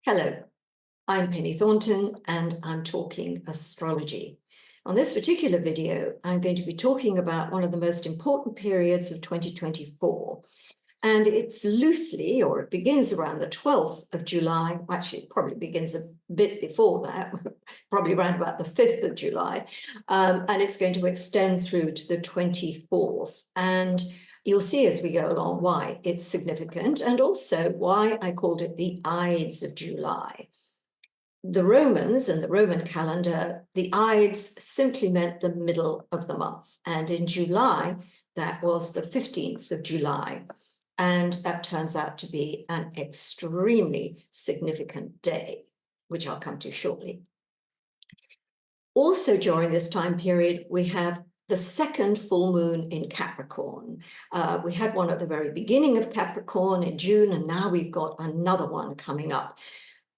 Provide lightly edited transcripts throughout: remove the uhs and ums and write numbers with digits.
Hello, I'm Penny Thornton and I'm talking astrology. On this particular video, I'm going to be talking about one of the most important periods of 2024. And it's loosely, or it begins around the 12th of July. Actually, it probably begins a bit before that, probably around about the 5th of July. And it's going to extend through to the 24th. And you'll see as we go along why it's significant and also why I called it the Ides of July. The Romans and the Roman calendar, the Ides simply meant the middle of the month. And in July, that was the 15th of July. And that turns out to be an extremely significant day, which I'll come to shortly. Also during this time period, we have the second full moon in Capricorn. We had one at the very beginning of Capricorn in June, and now we've got another one coming up.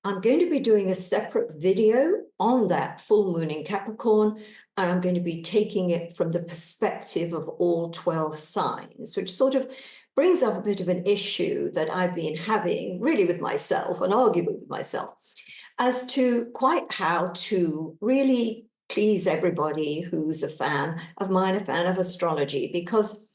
I'm going to be doing a separate video on that full moon in Capricorn, and I'm going to be taking it from the perspective of all 12 signs, which sort of brings up a bit of an issue that I've been having really with myself, an argument with myself, as to quite how to really please everybody who's a fan of mine, a fan of astrology, because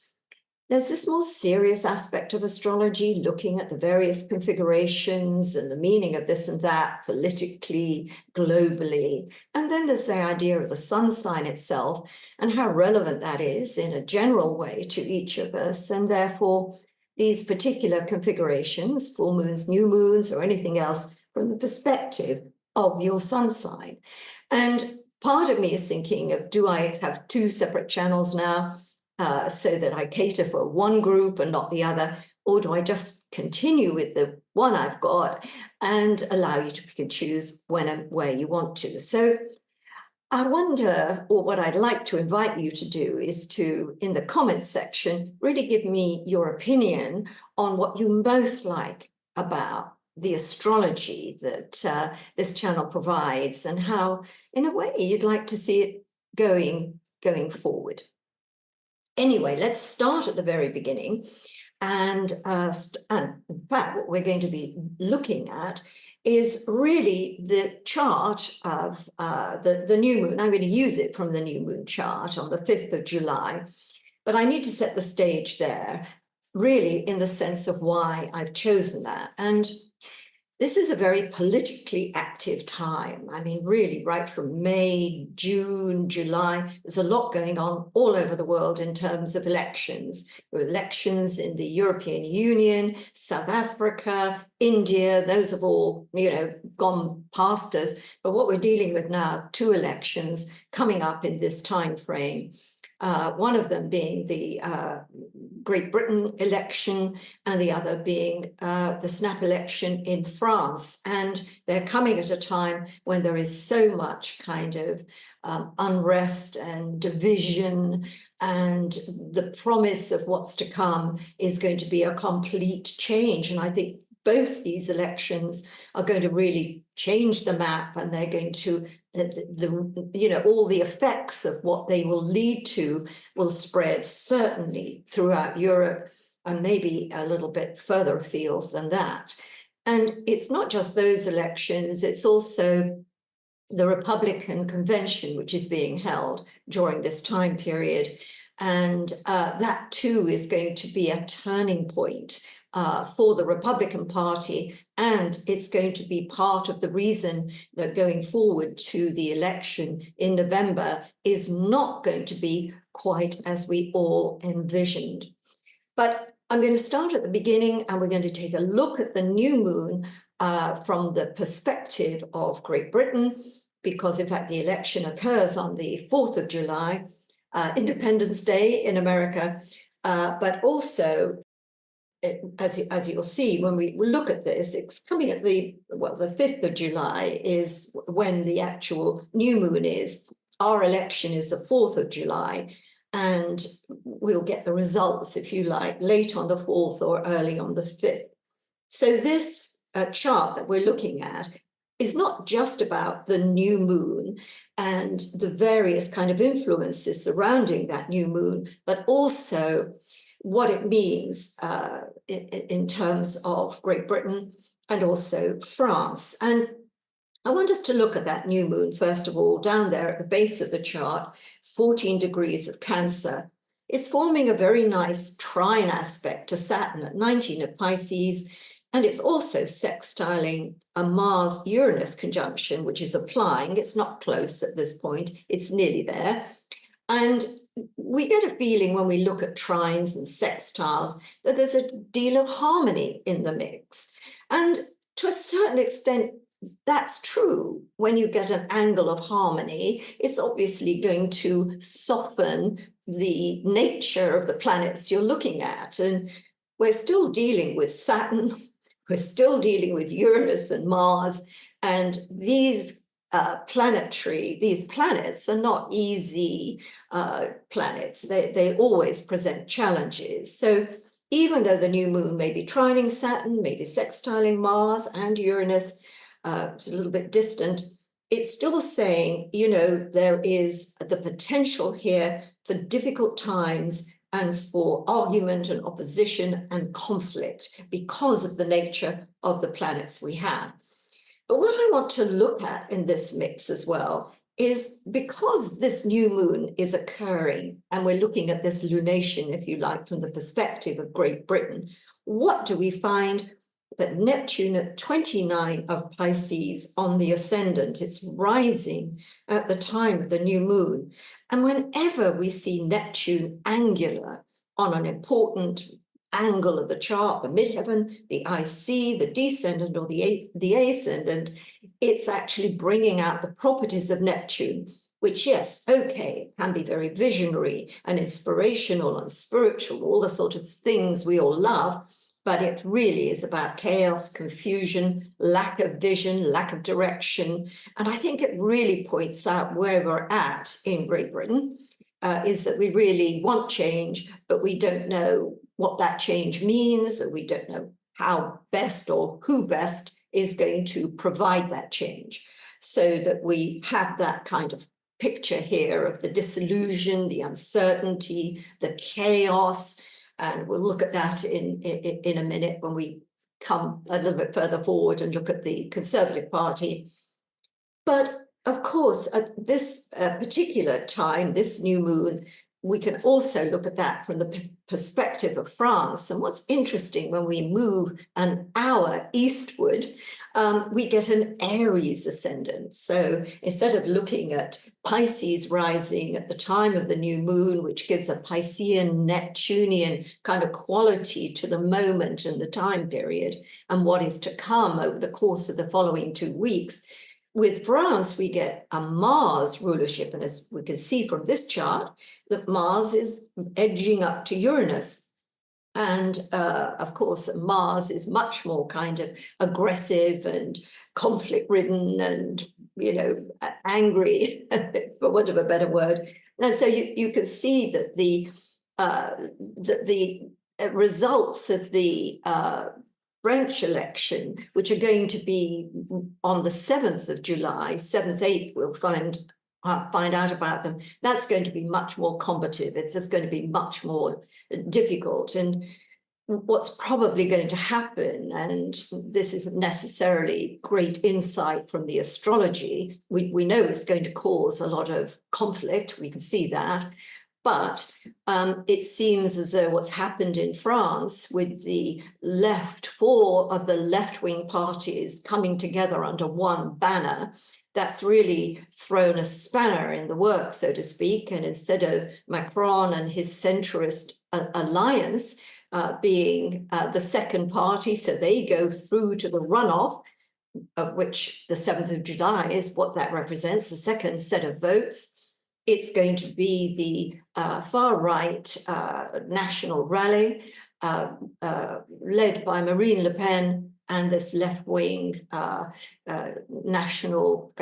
there's this more serious aspect of astrology, looking at the various configurations and the meaning of this and that politically, globally. And then there's the idea of the sun sign itself and how relevant that is in a general way to each of us. And therefore, these particular configurations, full moons, new moons, or anything else, from the perspective of your sun sign. And part of me is thinking of, do I have two separate channels now? So that I cater for one group and not the other, or do I just continue with the one I've got and allow you to pick and choose when and where you want to? So I wonder, or what I'd like to invite you to do is to, in the comments section, really give me your opinion on what you most like about the astrology that this channel provides and how, in a way, you'd like to see it going forward. Anyway, let's start at the very beginning. And in fact, what we're going to be looking at is really the chart of the new moon. I'm going to use it from the new moon chart on the 5th of July. But I need to set the stage there, really in the sense of why I've chosen that. And this is a very politically active time. I mean, really, right from May, June, July, there's a lot going on all over the world in terms of elections. There are elections in the European Union, South Africa, India. Those have all, gone past us. But what we're dealing with now, two elections coming up in this time frame. One of them being the Great Britain election and the other being the snap election in France. And they're coming at a time when there is so much kind of unrest and division, and the promise of what's to come is going to be a complete change. And I think both these elections are going to really change the map, and they're going to, all the effects of what they will lead to will spread certainly throughout Europe and maybe a little bit further afield than that. And it's not just those elections, it's also the Republican convention, which is being held during this time period. And that too is going to be a turning point for the Republican Party, and it's going to be part of the reason that going forward to the election in November is not going to be quite as we all envisioned. But I'm going to start at the beginning, and we're going to take a look at the new moon from the perspective of Great Britain, because in fact the election occurs on the 4th of July, Independence Day in America, but also as you'll see when we look at this, it's coming at the 5th of July is when the actual new moon is. Our election is the 4th of July, and we'll get the results, if you like, late on the 4th or early on the 5th. So this chart that we're looking at is not just about the new moon and the various kind of influences surrounding that new moon, but also what it means in terms of Great Britain and also France. And I want us to look at that new moon, first of all, down there at the base of the chart, 14 degrees of Cancer. It's forming a very nice trine aspect to Saturn at 19 of Pisces, and it's also sextiling a Mars-Uranus conjunction, which is applying. It's not close at this point, it's nearly there. And we get a feeling when we look at trines and sextiles that there's a deal of harmony in the mix. And to a certain extent, that's true. When you get an angle of harmony, it's obviously going to soften the nature of the planets you're looking at. And we're still dealing with Saturn, we're still dealing with Uranus and Mars, and these planets are not easy planets. They always present challenges. So even though the new moon may be trining Saturn, maybe sextiling Mars and Uranus, it's a little bit distant, it's still saying, you know, there is the potential here for difficult times and for argument and opposition and conflict because of the nature of the planets we have. But what I want to look at in this mix as well is, because this new moon is occurring and we're looking at this lunation, if you like, from the perspective of Great Britain, what do we find? But Neptune at 29 of Pisces on the ascendant, it's rising at the time of the new moon. And whenever we see Neptune angular on an important angle of the chart, the midheaven, the IC, the descendant, or the ascendant, it's actually bringing out the properties of Neptune, which, yes, okay, can be very visionary and inspirational and spiritual, all the sort of things we all love, but it really is about chaos, confusion, lack of vision, lack of direction. And I think it really points out where we're at in Great Britain, is that we really want change, but we don't know what that change means, and we don't know how best or who best is going to provide that change. So that we have that kind of picture here of the disillusion, the uncertainty, the chaos, and we'll look at that in a minute when we come a little bit further forward and look at the Conservative Party. But of course, at this particular time, this new moon, we can also look at that from the perspective of France. And what's interesting, when we move an hour eastward, we get an Aries ascendant. So instead of looking at Pisces rising at the time of the new moon, which gives a Piscean, Neptunian kind of quality to the moment and the time period and what is to come over the course of the following 2 weeks, with France, we get a Mars rulership. And as we can see from this chart, that Mars is edging up to Uranus. And of course, Mars is much more kind of aggressive and conflict-ridden and, you know, angry, for want of a better word. And so you can see that the results of the French election, which are going to be on the 7th of July, 7th, 8th, we'll find out about them. That's going to be much more combative. It's just going to be much more difficult. And what's probably going to happen, and this isn't necessarily great insight from the astrology, we know it's going to cause a lot of conflict. We can see that. But it seems as though what's happened in France with the left, 4 of the left-wing parties coming together under one banner, that's really thrown a spanner in the works, so to speak. And instead of Macron and his centrist alliance being the second party, so they go through to the runoff, of which the 7th of July is what that represents, the second set of votes. It's going to be the far-right national rally led by Marine Le Pen and this left-wing national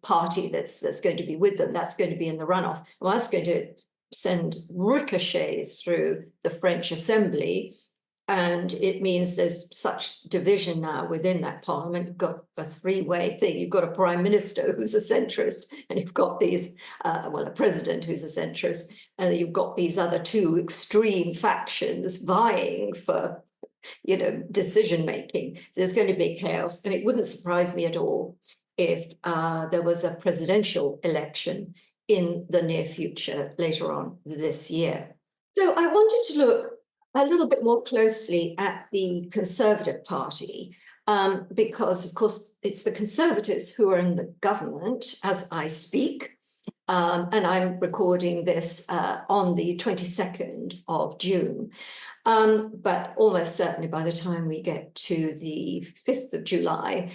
party that's going to be with them. That's going to be in the runoff. Well, that's going to send ricochets through the French Assembly. And it means there's such division now within that parliament. You've got a 3-way thing. You've got a prime minister who's a centrist, and you've got these, a president who's a centrist, and you've got these other 2 extreme factions vying for decision making. There's going to be chaos, and it wouldn't surprise me at all if there was a presidential election in the near future later on this year. So I wanted to look a little bit more closely at the Conservative Party, because, of course, it's the Conservatives who are in the government as I speak. And I'm recording this on the 22nd of June. But almost certainly by the time we get to the 5th of July,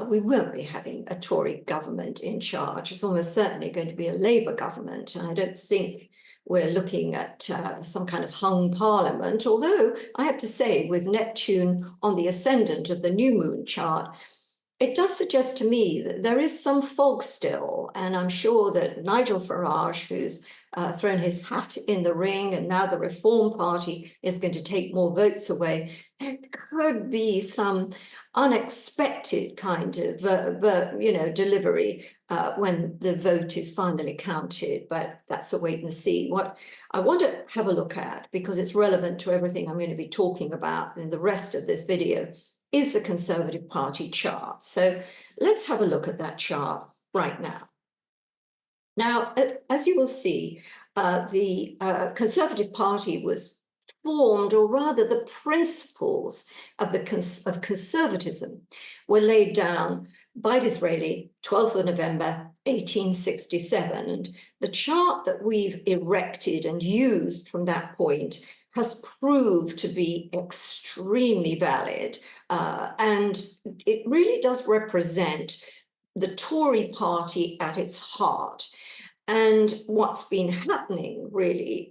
we won't be having a Tory government in charge. It's almost certainly going to be a Labour government. And I don't think we're looking at some kind of hung parliament, although I have to say, with Neptune on the ascendant of the new moon chart, it does suggest to me that there is some fog still, and I'm sure that Nigel Farage, who's thrown his hat in the ring, and now the Reform Party is going to take more votes away, there could be some unexpected kind of delivery when the vote is finally counted, but that's a wait and see. What I want to have a look at, because it's relevant to everything I'm going to be talking about in the rest of this video, is the Conservative Party chart. So let's have a look at that chart right now. Now, as you will see, the Conservative Party was formed, or rather the principles of conservatism were laid down by Disraeli, 12th of November, 1867. And the chart that we've erected and used from that point has proved to be extremely valid. And it really does represent the Tory party at its heart. And what's been happening really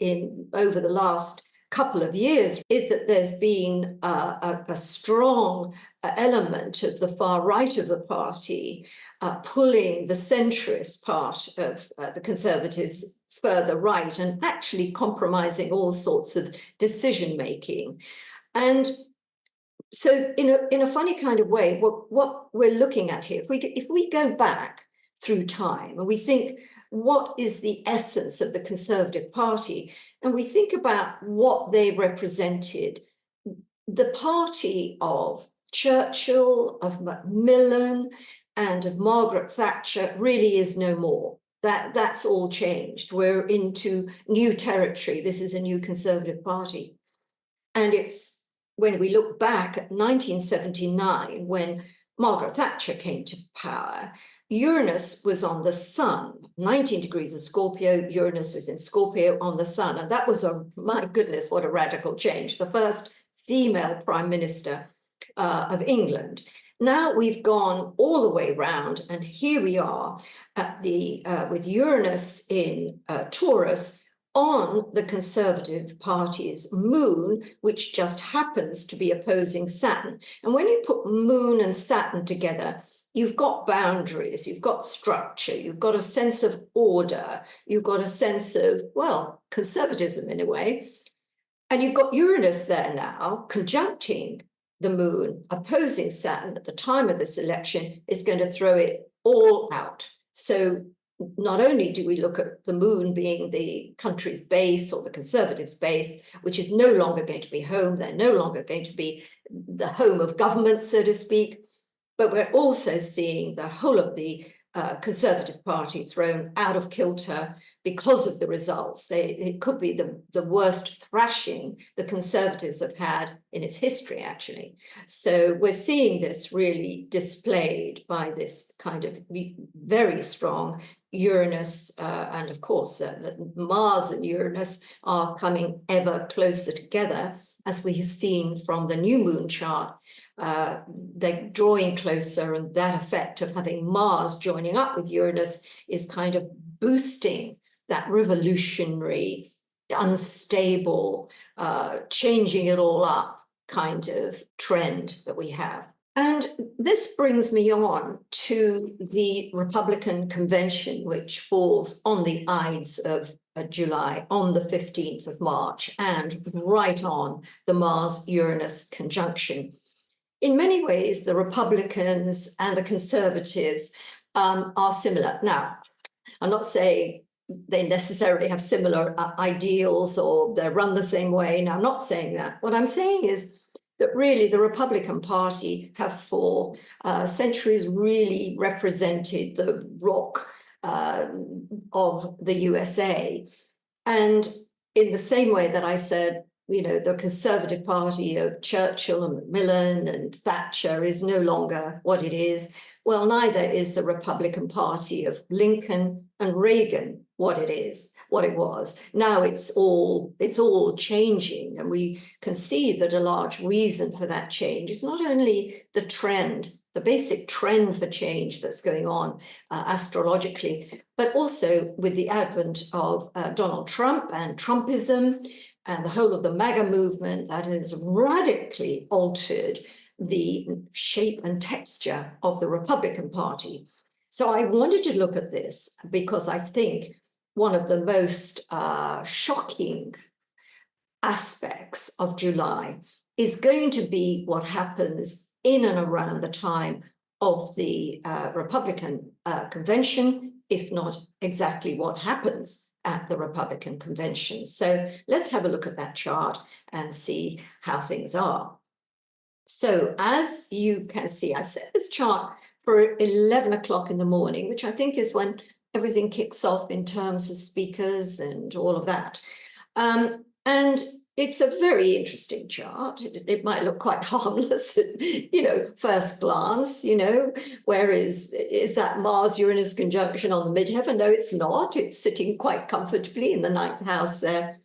over the last couple of years is that there's been a strong element of the far right of the party pulling the centrist part of the Conservatives further right, and actually compromising all sorts of decision making. And so in a funny kind of way, what we're looking at here, if we go back through time and we think, what is the essence of the Conservative Party? And we think about what they represented, the party of Churchill, of Macmillan, and of Margaret Thatcher really is no more. That's all changed. We're into new territory. This is a new Conservative Party. And it's when we look back at 1979, when Margaret Thatcher came to power, Uranus was on the sun, 19 degrees of Scorpio, Uranus was in Scorpio on the sun. And that was, my goodness, what a radical change. The first female prime minister of England. Now we've gone all the way round, and here we are at with Uranus in Taurus on the Conservative Party's moon, which just happens to be opposing Saturn. And when you put moon and Saturn together, you've got boundaries, you've got structure, you've got a sense of order, you've got a sense of, well, conservatism in a way. And you've got Uranus there now, conjuncting the moon, opposing Saturn at the time of this election, is going to throw it all out. So not only do we look at the moon being the country's base, or the Conservatives' base, which is no longer going to be home, they're no longer going to be the home of government, so to speak, but we're also seeing the whole of the Conservative Party thrown out of kilter because of the results. It could be the worst thrashing the Conservatives have had in its history, actually. So we're seeing this really displayed by this kind of very strong Uranus, and of course Mars and Uranus are coming ever closer together, as we have seen from the new moon chart. They're drawing closer, and that effect of having Mars joining up with Uranus is kind of boosting that revolutionary, unstable, changing it all up kind of trend that we have. And this brings me on to the Republican convention, which falls on the Ides of July, on the 15th of March, and right on the Mars-Uranus conjunction. In many ways, the Republicans and the Conservatives are similar. Now, I'm not saying they necessarily have similar ideals or they're run the same way. Now, I'm not saying that. What I'm saying is that really the Republican Party have for centuries really represented the rock of the USA. And in the same way that I said, you know, the Conservative Party of Churchill and Macmillan and Thatcher is no longer what it is, well, neither is the Republican Party of Lincoln and Reagan what it is, what it was. Now it's all changing, and we can see that a large reason for that change is not only the trend, the basic trend for change that's going on astrologically, but also with the advent of Donald Trump and Trumpism and the whole of the MAGA movement that has radically altered the shape and texture of the Republican Party. So I wanted to look at this because I think one of the most shocking aspects of July is going to be what happens in and around the time of the Republican convention, if not exactly what happens at the Republican convention. So let's have a look at that chart and see how things are. So as you can see, I set this chart for 11 o'clock in the morning, which I think is when everything kicks off in terms of speakers and all of that. And it's a very interesting chart. It might look quite harmless at, you know, first glance, you know, where is that Mars-Uranus conjunction on the midheaven? No, it's not. It's sitting quite comfortably in the ninth house there.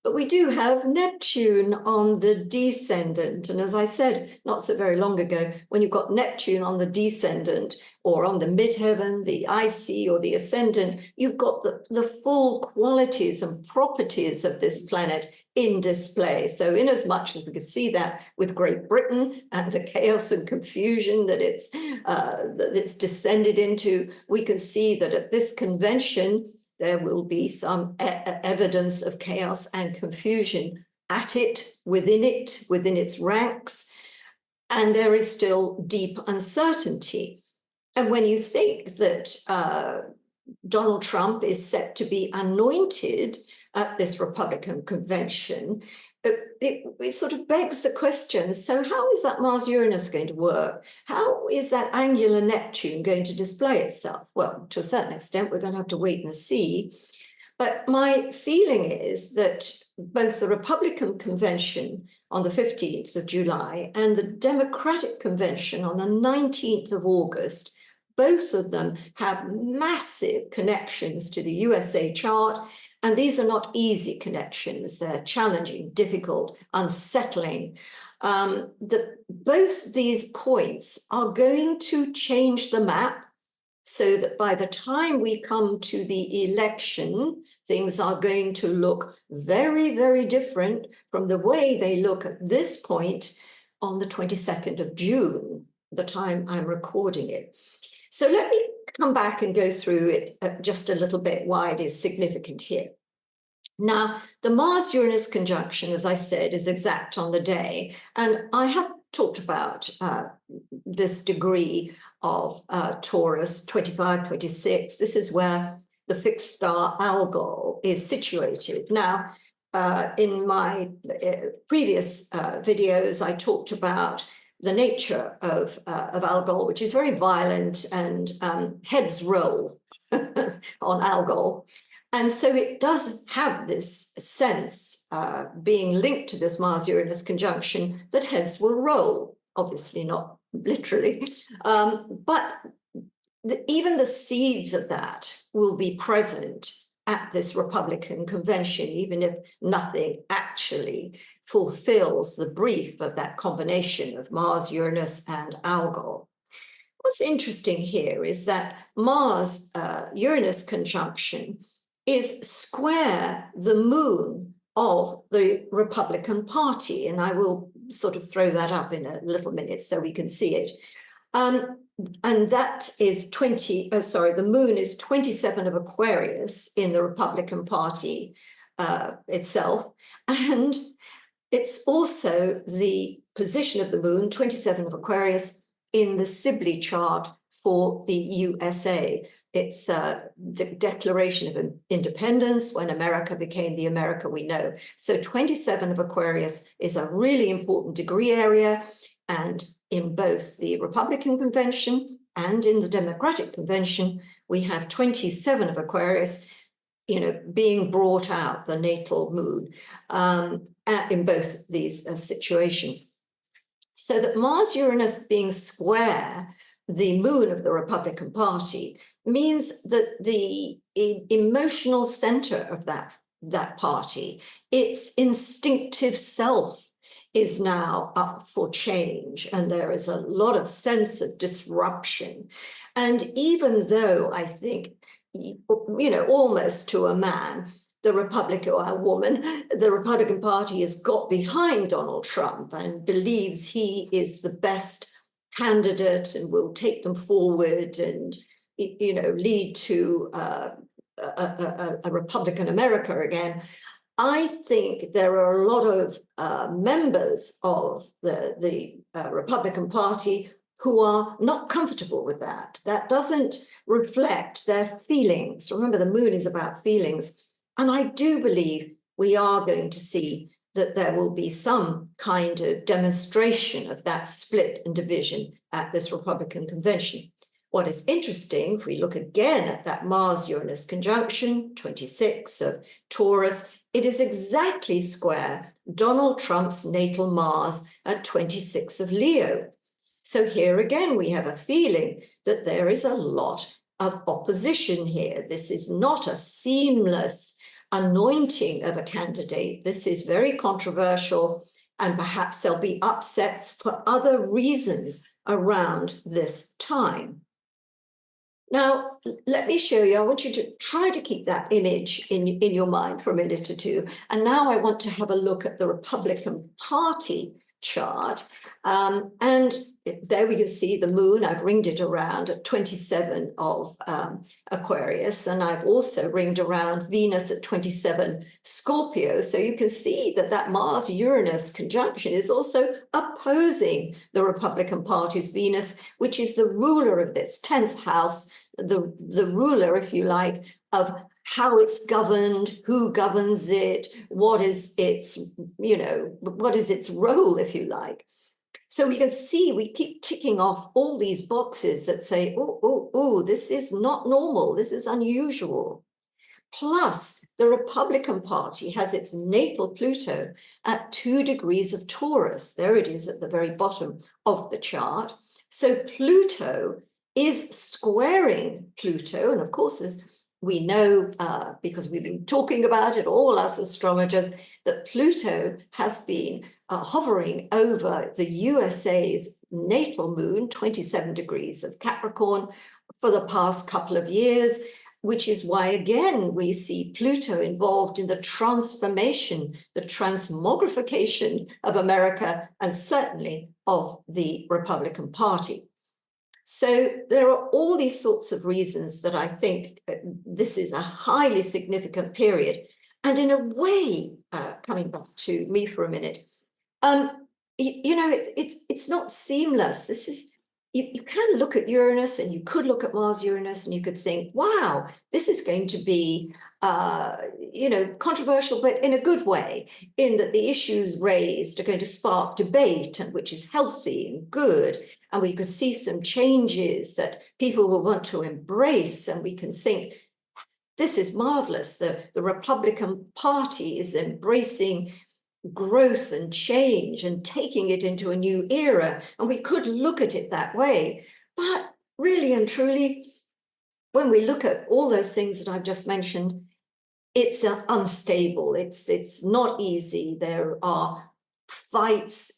But we do have Neptune on the descendant. And as I said not so very long ago, when you've got Neptune on the descendant or on the midheaven, the IC or the ascendant, you've got the full qualities and properties of this planet in display. So in as much as we can see that with Great Britain and the chaos and confusion that it's descended into, we can see that at this convention, there will be some evidence of chaos and confusion at it, within its ranks, and there is still deep uncertainty. And when you think that Donald Trump is set to be anointed at this Republican convention, it sort of begs the question, so how is that Mars-Uranus going to work? How is that angular Neptune going to display itself? Well, to a certain extent, we're going to have to wait and see. But my feeling is that both the Republican convention on the 15th of July and the Democratic convention on the 19th of August, both of them have massive connections to the USA chart. And these are not easy connections. They're challenging, difficult, unsettling. Both these points are going to change the map so that by the time we come to the election, things are going to look very, very different from the way they look at this point on the 22nd of June, the time I'm recording it. So let me come back and go through it just a little bit, why it is significant here. Now, the Mars-Uranus conjunction, as I said, is exact on the day. And I have talked about this degree of Taurus, 25, 26. This is where the fixed star Algol is situated. Now, in my previous videos, I talked about the nature of Algol, which is very violent, and heads roll on Algol. And so it does have this sense, being linked to this Mars-Uranus conjunction, that heads will roll, obviously not literally, but even the seeds of that will be present at this Republican convention, even if nothing actually fulfills the brief of that combination of Mars, Uranus, and Algol. What's interesting here is that Mars-Uranus conjunction is square the moon of the Republican Party. And I will sort of throw that up in a little minute so we can see it. And that is the moon is 27 of Aquarius in the Republican Party itself. And it's also the position of the moon, 27 of Aquarius, in the Sibley chart for the USA. its declaration of independence when America became the America we know. So 27 of Aquarius is a really important degree area, and in both the Republican convention and in the Democratic convention, we have 27 of Aquarius, being brought out, the natal moon, in both these situations. So that Mars-Uranus being square the moon of the Republican Party means that the emotional center of that party, its instinctive self, is now up for change, and there is a lot of sense of disruption. And even though I think, almost to a man, the Republican, or a woman, the Republican Party has got behind Donald Trump and believes he is the best candidate and will take them forward and, lead to a Republican America again. I think there are a lot of members of the Republican Party who are not comfortable with that. That doesn't reflect their feelings. Remember, the moon is about feelings. And I do believe we are going to see that there will be some kind of demonstration of that split and division at this Republican convention. What is interesting, if we look again at that Mars-Uranus conjunction, 26 of Taurus, it is exactly square Donald Trump's natal Mars at 26 of Leo. So here again, we have a feeling that there is a lot of opposition here. This is not a seamless anointing of a candidate. This is very controversial, and perhaps there'll be upsets for other reasons around this time. Now, let me show you. I want you to try to keep that image in your mind for a minute or two. And now I want to have a look at the Republican Party chart. And there we can see the moon. I've ringed it around at 27 of Aquarius, and I've also ringed around Venus at 27 Scorpio. So you can see that Mars-Uranus conjunction is also opposing the Republican Party's Venus, which is the ruler of this 10th house, the ruler, if you like, of how it's governed, who governs it, what is its role, if you like. So we can see we keep ticking off all these boxes that say, this is not normal, this is unusual. Plus, the Republican Party has its natal Pluto at 2 degrees of Taurus. There it is at the very bottom of the chart. So Pluto is squaring Pluto, and of course, as we know, because we've been talking about it, all us astrologers, that Pluto has been hovering over the USA's natal moon, 27 degrees of Capricorn, for the past couple of years, which is why, again, we see Pluto involved in the transformation, the transmogrification of America, and certainly of the Republican Party. So there are all these sorts of reasons that I think this is a highly significant period. And in a way, coming back to me for a minute, it's not seamless. This is, you can look at Uranus, and you could look at Mars-Uranus, and you could think, wow, this is going to be, controversial, but in a good way, in that the issues raised are going to spark debate, and which is healthy and good. And we could see some changes that people will want to embrace, and we can think, this is marvelous. The Republican Party is embracing growth and change and taking it into a new era. And we could look at it that way. But really and truly, when we look at all those things that I've just mentioned, it's unstable. It's not easy. There are fights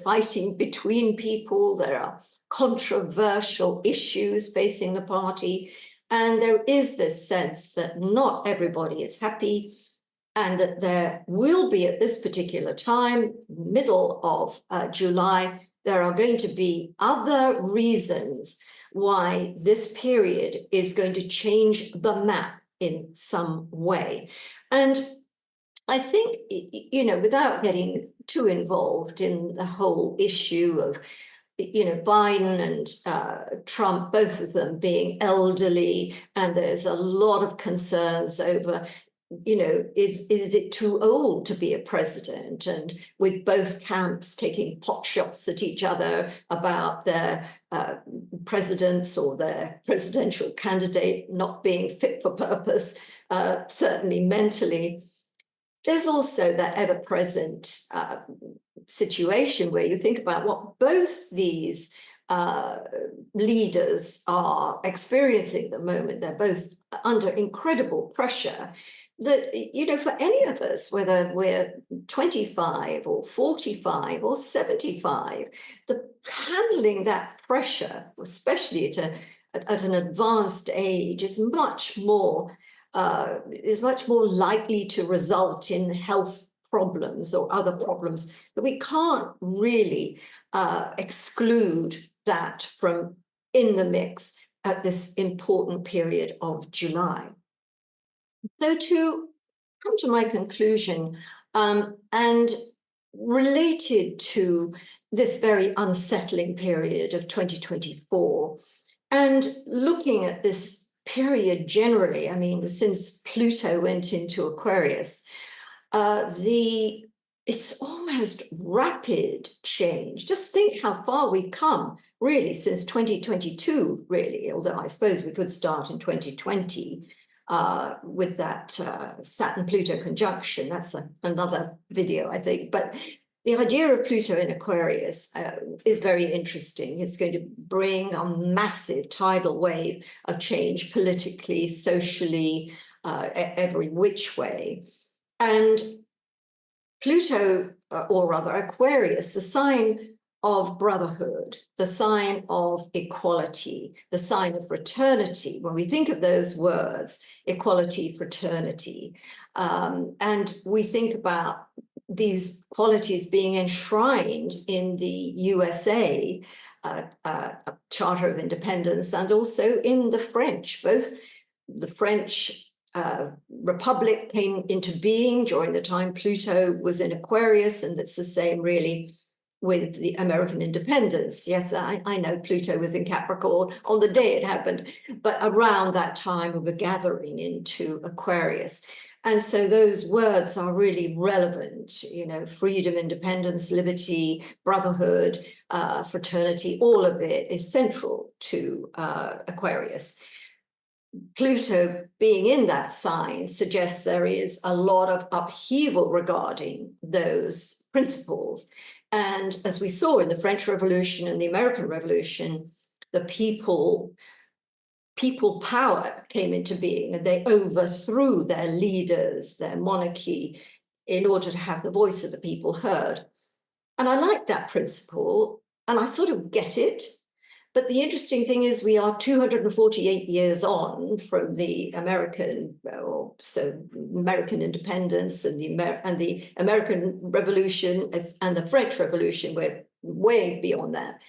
fighting between people. There are controversial issues facing the party. And there is this sense that not everybody is happy, and that there will be, at this particular time, middle of July, there are going to be other reasons why this period is going to change the map in some way. And I think, without getting too involved in the whole issue of Biden and Trump, both of them being elderly, and there's a lot of concerns over, is it too old to be a president? And with both camps taking pot shots at each other about their presidents or their presidential candidate not being fit for purpose, certainly mentally. There's also that ever-present situation where you think about what both these leaders are experiencing at the moment. They're both under incredible pressure that, for any of us, whether we're 25 or 45 or 75, handling that pressure, especially at an advanced age, is much more likely to result in health problems or other problems, that we can't really exclude that from in the mix at this important period of July. So to come to my conclusion, and related to this very unsettling period of 2024, and looking at this period generally, I mean, since Pluto went into Aquarius, it's almost rapid change. Just think how far we've come, really, since 2022, really, although I suppose we could start in 2020 with that Saturn-Pluto conjunction. That's another video, I think. But the idea of Pluto in Aquarius is very interesting. It's going to bring a massive tidal wave of change politically, socially, every which way. And Pluto, or rather Aquarius, the sign of brotherhood, the sign of equality, the sign of fraternity. When we think of those words, equality, fraternity, and we think about these qualities being enshrined in the USA Charter of Independence, and also in the French. Both the French Republic came into being during the time Pluto was in Aquarius, and it's the same really with the American independence. Yes, I know Pluto was in Capricorn on the day it happened, but around that time we were gathering into Aquarius. And so those words are really relevant, freedom, independence, liberty, brotherhood, fraternity, all of it is central to Aquarius. Pluto being in that sign suggests there is a lot of upheaval regarding those principles. And as we saw in the French Revolution and the American Revolution, the people power came into being, and they overthrew their leaders, their monarchy, in order to have the voice of the people heard. And I like that principle, and I sort of get it. But the interesting thing is we are 248 years on from the American independence and the American Revolution and the French Revolution. We're way beyond that.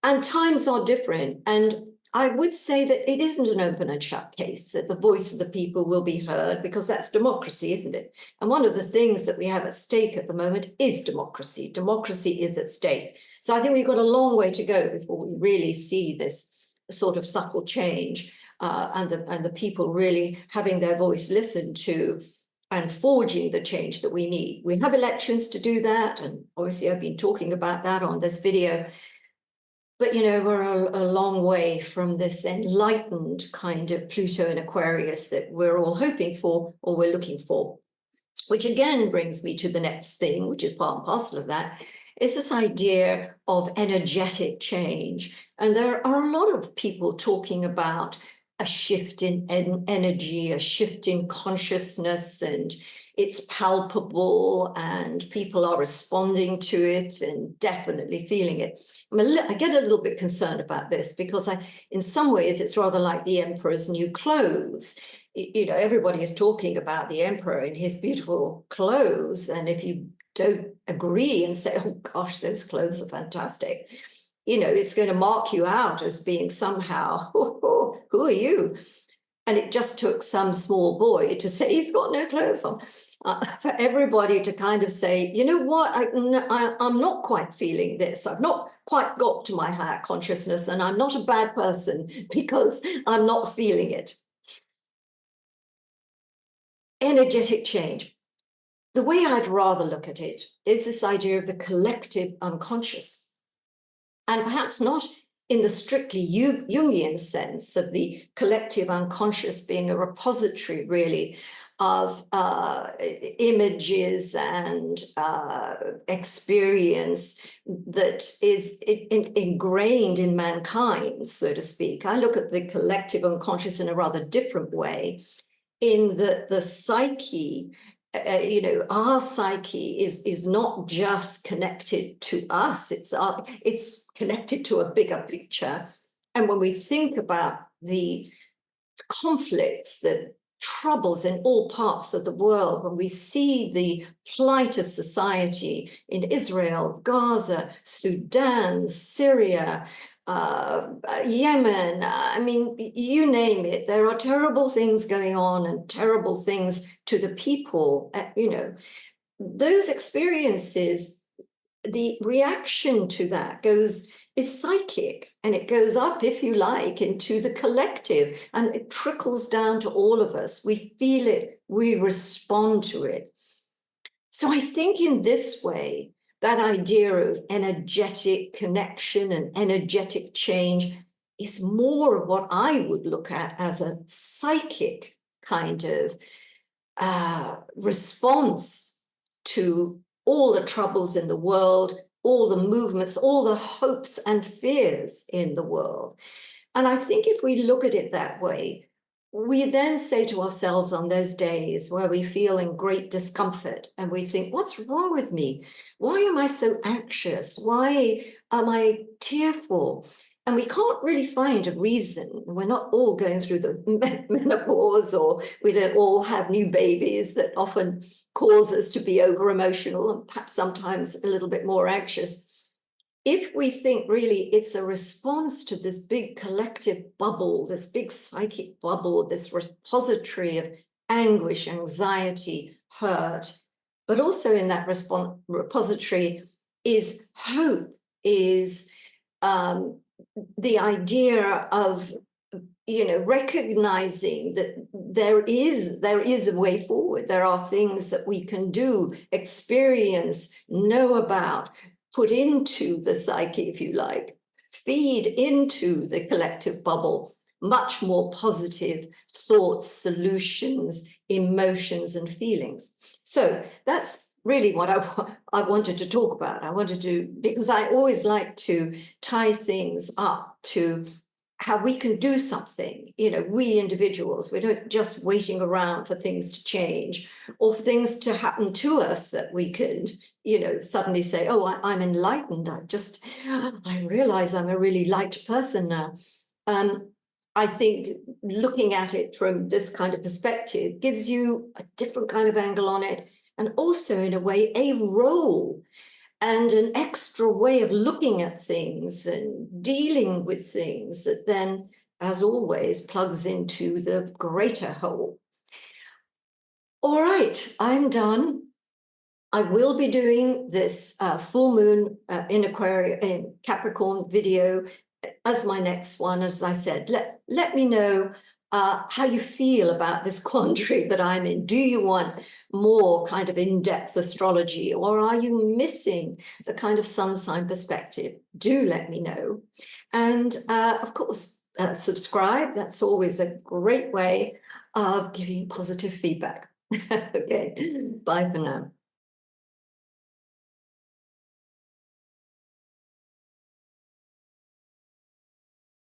And times are different. And I would say that it isn't an open and shut case, that the voice of the people will be heard, because that's democracy, isn't it? And one of the things that we have at stake at the moment is democracy. Democracy is at stake. So I think we've got a long way to go before we really see this sort of subtle change and the people really having their voice listened to and forging the change that we need. We have elections to do that, and obviously I've been talking about that on this video. But, we're a long way from this enlightened kind of Pluto in Aquarius that we're all hoping for, or we're looking for. Which again brings me to the next thing, which is part and parcel of that, is this idea of energetic change. And there are a lot of people talking about a shift in energy, a shift in consciousness, and it's palpable and people are responding to it and definitely feeling it. I get a little bit concerned about this because in some ways it's rather like the emperor's new clothes. Everybody is talking about the emperor in his beautiful clothes, and if you don't agree and say, oh gosh, those clothes are fantastic, it's going to mark you out as being somehow, who are you? And it just took some small boy to say he's got no clothes on. for everybody to kind of say, you know what, I'm not quite feeling this. I've not quite got to my higher consciousness, and I'm not a bad person because I'm not feeling it. Energetic change. The way I'd rather look at it is this idea of the collective unconscious. And perhaps not in the strictly Jungian sense of the collective unconscious being a repository, really, of images and experience that is ingrained in mankind, so to speak. I look at the collective unconscious in a rather different way, in that the psyche, our psyche is not just connected to us, it's connected to a bigger picture. And when we think about the conflicts, the troubles in all parts of the world, when we see the plight of society in Israel, Gaza, Sudan, Syria, Yemen, I mean, you name it, there are terrible things going on and terrible things to the people, those experiences, the reaction to that is psychic, and it goes up, if you like, into the collective, and it trickles down to all of us. We feel it, we respond to it. So I think in this way, that idea of energetic connection and energetic change is more of what I would look at as a psychic kind of response to all the troubles in the world, all the movements, all the hopes and fears in the world. And I think if we look at it that way, we then say to ourselves on those days where we feel in great discomfort and we think, what's wrong with me? Why am I so anxious? Why am I tearful? And we can't really find a reason. We're not all going through the menopause, or we don't all have new babies that often cause us to be over emotional and perhaps sometimes a little bit more anxious. If we think really it's a response to this big collective bubble, this big psychic bubble, this repository of anguish, anxiety, hurt, but also in that repository is hope, is the idea of recognizing that there is a way forward. There are things that we can do, experience, know about, put into the psyche, if you like, feed into the collective bubble much more positive thoughts, solutions, emotions, and feelings. So that's really what I wanted to talk about. I wanted to, because I always like to tie things up to how we can do something, we individuals. We don't just waiting around for things to change or for things to happen to us that we can, suddenly say, oh, I'm enlightened. I realize I'm a really light person now. I think looking at it from this kind of perspective gives you a different kind of angle on it, and also in a way, a role and an extra way of looking at things and dealing with things that then, as always, plugs into the greater whole. All right, I'm done. I will be doing this full moon in Capricorn video as my next one. As I said, let me know how you feel about this quandary that I'm in. Do you want more kind of in-depth astrology, or are you missing the kind of sun sign perspective? Do let me know. And of course, subscribe. That's always a great way of giving positive feedback. Okay, bye for now.